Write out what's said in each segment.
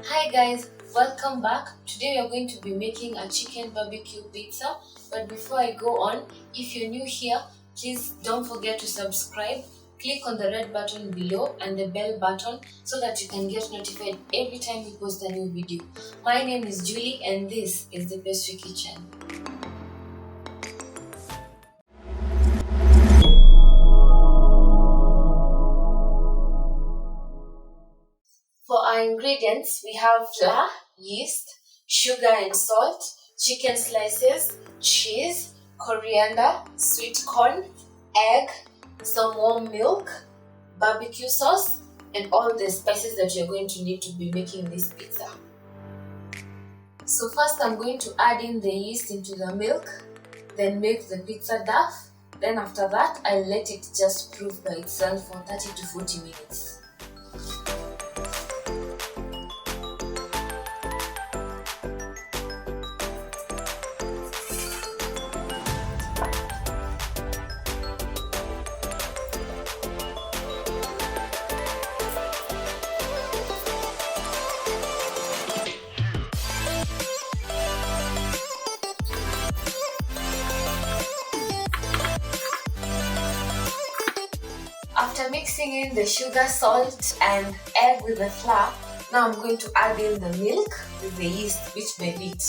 Hi guys, welcome back. Today we are going to be making a chicken barbecue pizza. But before I go on, if you're new here, please don't forget to subscribe. Click on the red button below and the bell button so that you can get notified every time we post a new video. My name is Julie and this is the Pastry Kitchen. For our ingredients, we have flour, yeast, sugar and salt, chicken slices, cheese, coriander, sweet corn, egg, some warm milk, barbecue sauce, and all the spices that you're going to need to be making this pizza. So first I'm going to add in the yeast into the milk, then make the pizza dough. Then after that, I'll let it just proof by itself for 30 to 40 minutes. After mixing in the sugar, salt and egg with the flour, now I'm going to add in the milk with the yeast bit by bit.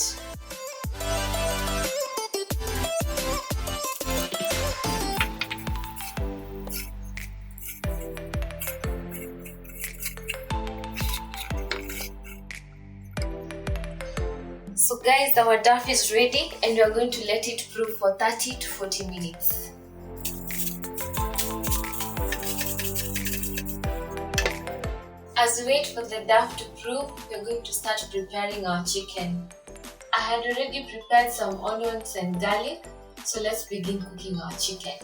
So guys, our dough is ready and we are going to let it proof for 30 to 40 minutes. As we wait for the dough to proof, we're going to start preparing our chicken. I had already prepared some onions and garlic, so let's begin cooking our chicken.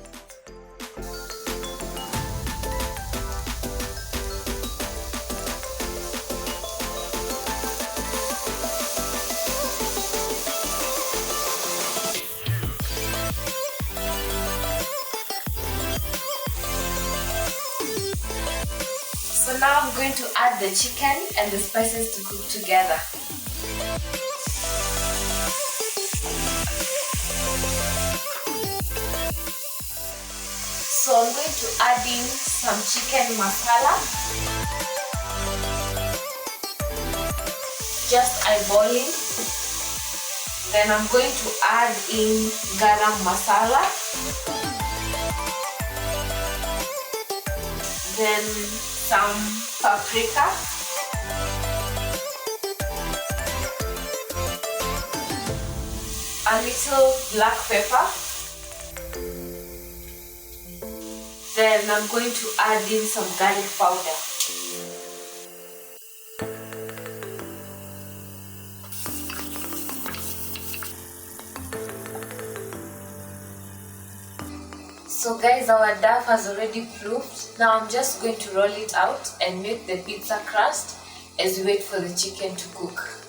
So now I'm going to add the chicken and the spices to cook together. So I'm going to add in some chicken masala. Just eyeballing. Then I'm going to add in garam masala. Then some paprika, a little black pepper. Then I'm going to add in some garlic powder. So guys, our dough has already proofed. Now I'm just going to roll it out and make the pizza crust as we wait for the chicken to cook.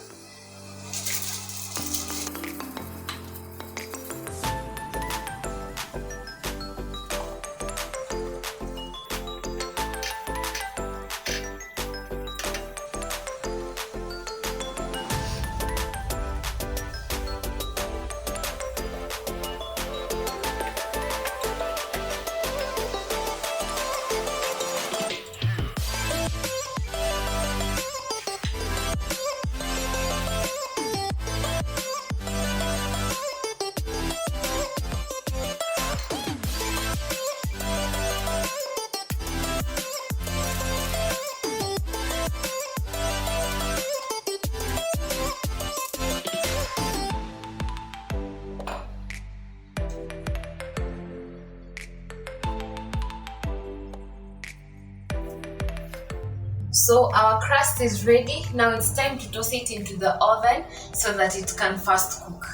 So our crust is ready. Now it's time to toss it into the oven so that it can fast cook.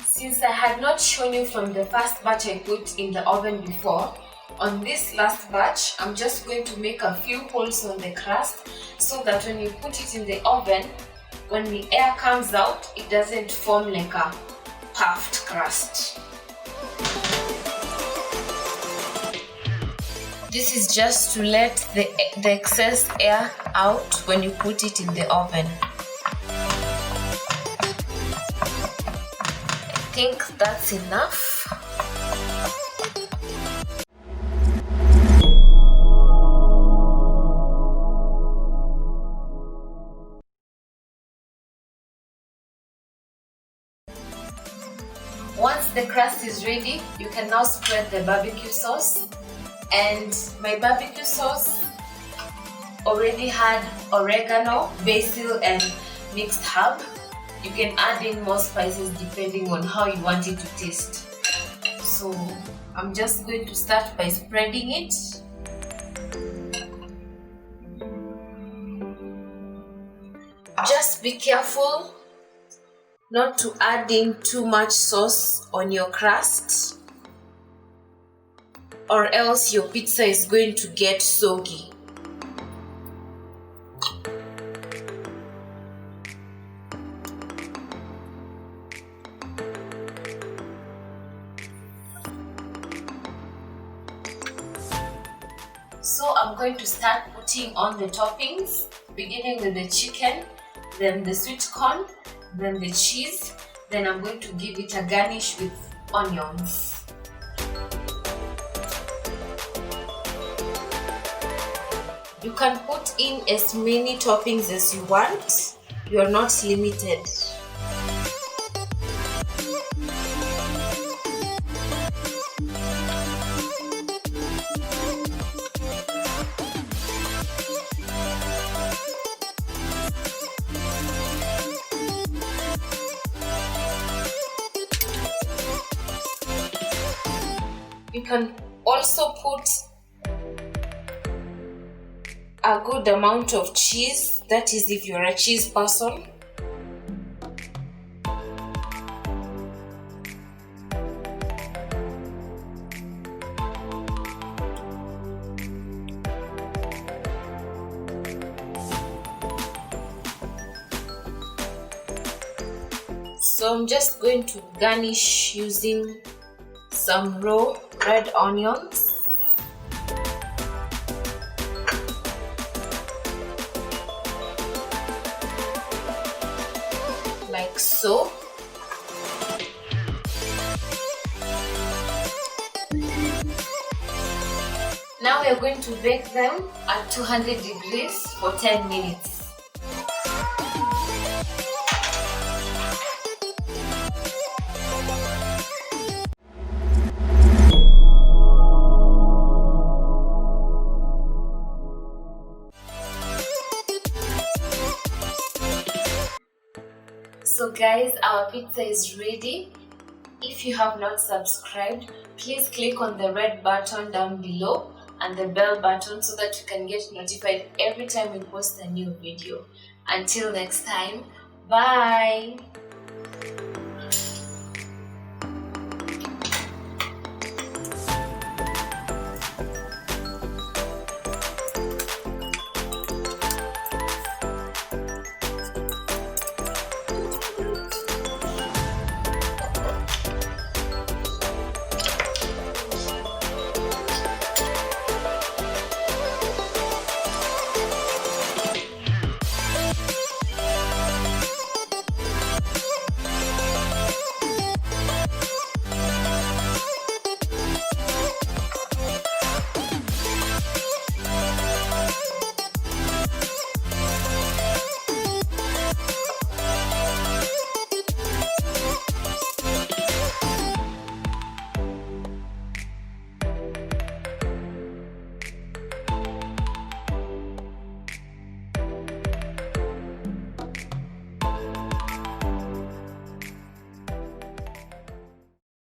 Since I had not shown you from the first batch I put in the oven before, on this last batch, I'm just going to make a few holes on the crust so that when you put it in the oven, when the air comes out, it doesn't form like a puffed crust. This is just to let the excess air out when you put it in the oven. I think that's enough. Once the crust is ready, you can now spread the barbecue sauce. And my barbecue sauce already had oregano, basil, and mixed herb. You can add in more spices depending on how you want it to taste. So I'm just going to start by spreading it. Just be careful not to add in too much sauce on your crust, or else your pizza is going to get soggy. So I'm going to start putting on the toppings, beginning with the chicken, then the sweet corn, then the cheese, then I'm going to give it a garnish with onions. You can put in as many toppings as you want. You are not limited. You can also put a good amount of cheese, that is if you're a cheese person. So I'm just going to garnish using some raw red onions. Like so. Now we are going to bake them at 200 degrees for 10 minutes. So guys, our pizza is ready. If you have not subscribed, please click on the red button down below and the bell button so that you can get notified every time we post a new video. Until next time, bye!